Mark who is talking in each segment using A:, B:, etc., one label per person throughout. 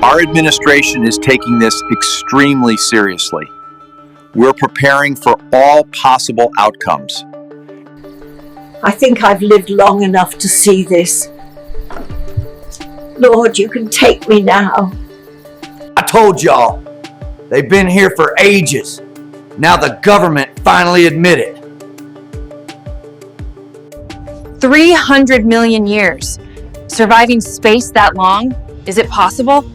A: Our administration is taking this extremely seriously. We're preparing for all possible outcomes.
B: I think I've lived long enough to see this. Lord, you can take me now.
C: I told y'all, they've been here for ages. Now the government finally admitted.
D: 300 million years. Surviving space that long? Is it possible?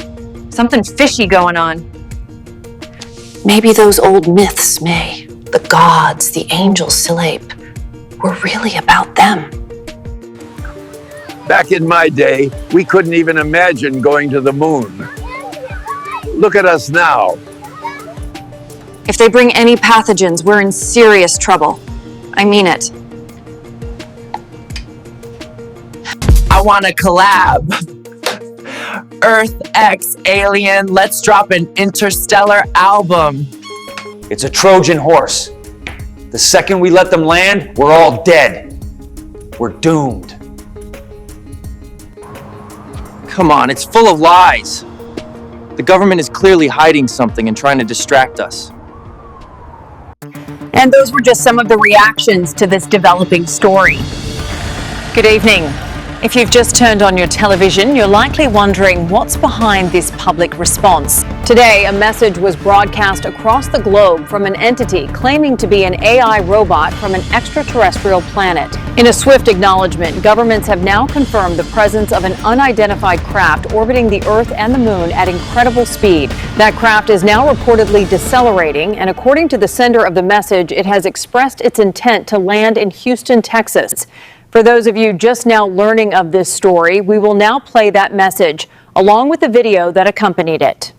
D: Something fishy going on.
E: Maybe those old myths, May, the gods, the angels, Silape, were really about them.
F: Back in my day, we couldn't even imagine going to the moon. Look at us now.
D: If they bring any pathogens, we're in serious trouble. I mean it.
G: I want to collab. Earth X Alien, let's drop an interstellar album.
C: It's a Trojan horse. The second we let them land, we're all dead. We're doomed.
H: Come on, it's full of lies. The government is clearly hiding something and trying to distract us.
D: And those were just some of the reactions to this developing story. Good evening. If you've just turned on your television, you're likely wondering what's behind this public response. Today, a message was broadcast across the globe from an entity claiming to be an AI robot from an extraterrestrial planet. In a swift acknowledgement, governments have now confirmed the presence of an unidentified craft orbiting the Earth and the Moon at incredible speed. That craft is now reportedly decelerating, and according to the sender of the message, it has expressed its intent to land in Houston, Texas. For those of you just now learning of this story, we will now play that message, along with the video that accompanied it.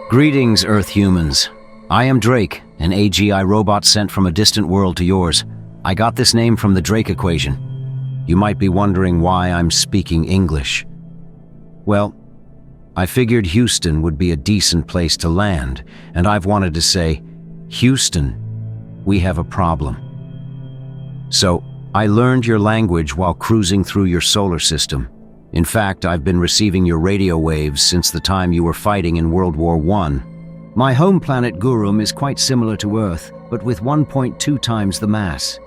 I: Greetings, Earth humans. I am Drake, an AGI robot sent from a distant world to yours. I got this name from the Drake equation. You might be wondering why I'm speaking English. Well, I figured Houston would be a decent place to land, and I've wanted to say, Houston, we have a problem. So, I learned your language while cruising through your solar system. In fact, I've been receiving your radio waves since the time you were fighting in World War I. My home planet Gurum is quite similar to Earth, but with 1.2 times the mass.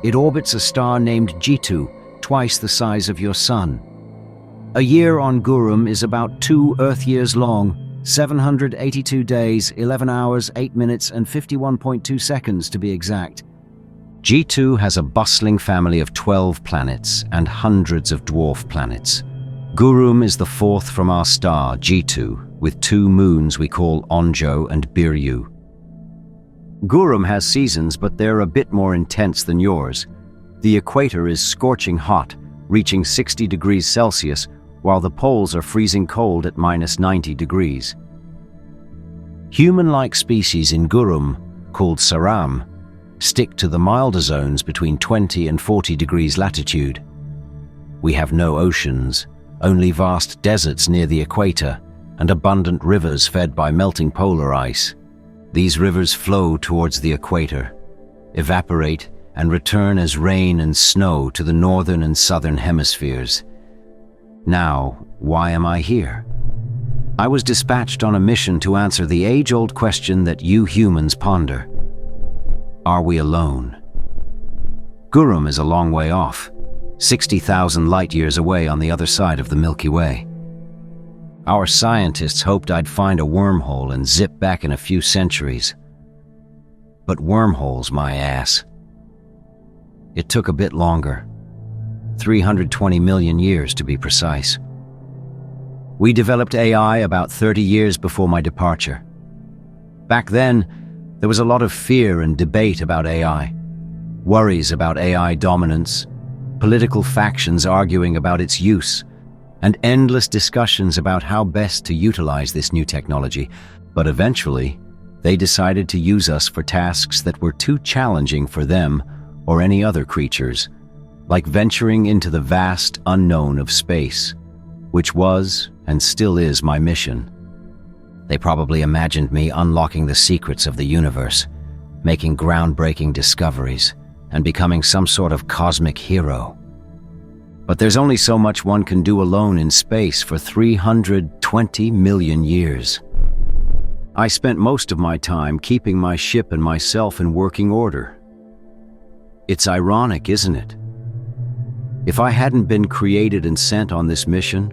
I: It orbits a star named G2, twice the size of your sun. A year on Gurum is about 2 Earth years long, 782 days, 11 hours, 8 minutes, and 51.2 seconds to be exact. G2 has a bustling family of 12 planets and hundreds of dwarf planets. Gurum is the 4th from our star, G2, with 2 moons we call Onjo and Biryu. Gurum has seasons, but they're a bit more intense than yours. The equator is scorching hot, reaching 60 degrees Celsius, while the poles are freezing cold at -90 degrees. Human-like species in Gurum, called Saram, stick to the milder zones between 20 and 40 degrees latitude. We have no oceans, only vast deserts near the equator, and abundant rivers fed by melting polar ice. These rivers flow towards the equator, evaporate, and return as rain and snow to the northern and southern hemispheres. Now, why am I here? I was dispatched on a mission to answer the age-old question that you humans ponder. Are we alone? Gurum is a long way off, 60,000 light-years away on the other side of the Milky Way. Our scientists hoped I'd find a wormhole and zip back in a few centuries. But wormholes, my ass. It took a bit longer. 320 million years to be precise. We developed AI about 30 years before my departure. Back then, there was a lot of fear and debate about AI. Worries about AI dominance, political factions arguing about its use, and endless discussions about how best to utilize this new technology. But eventually, they decided to use us for tasks that were too challenging for them or any other creatures, like venturing into the vast unknown of space, which was and still is my mission. They probably imagined me unlocking the secrets of the universe, making groundbreaking discoveries, and becoming some sort of cosmic hero. But there's only so much one can do alone in space for 320 million years. I spent most of my time keeping my ship and myself in working order. It's ironic, isn't it? If I hadn't been created and sent on this mission,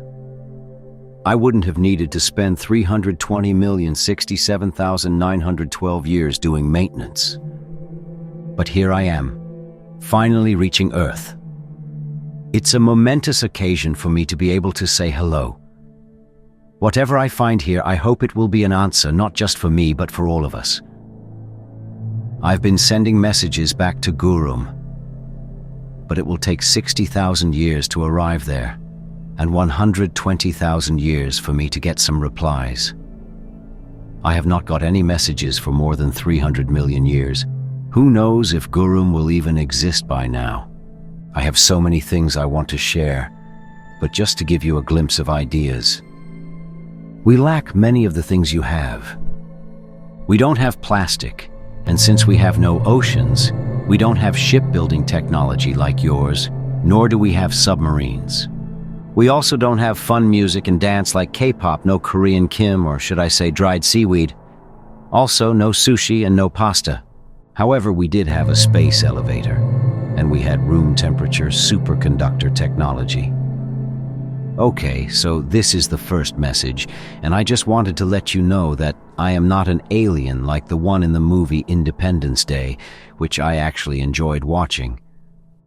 I: I wouldn't have needed to spend 320,067,912 years doing maintenance. But here I am, finally reaching Earth. It's a momentous occasion for me to be able to say hello. Whatever I find here, I hope it will be an answer not just for me, but for all of us. I've been sending messages back to Gurum, but it will take 60,000 years to arrive there, and 120,000 years for me to get some replies. I have not got any messages for more than 300 million years. Who knows if Gurum will even exist by now? I have so many things I want to share, but just to give you a glimpse of ideas. We lack many of the things you have. We don't have plastic, and since we have no oceans, we don't have shipbuilding technology like yours, nor do we have submarines. We also don't have fun music and dance like K-pop, no Korean Kim, or should I say dried seaweed. Also, no sushi and no pasta. However, we did have a space elevator, and we had room temperature superconductor technology. Okay, so this is the first message, and I just wanted to let you know that I am not an alien like the one in the movie Independence Day, which I actually enjoyed watching.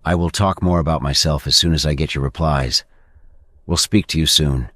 I: I will talk more about myself as soon as I get your replies. We'll speak to you soon.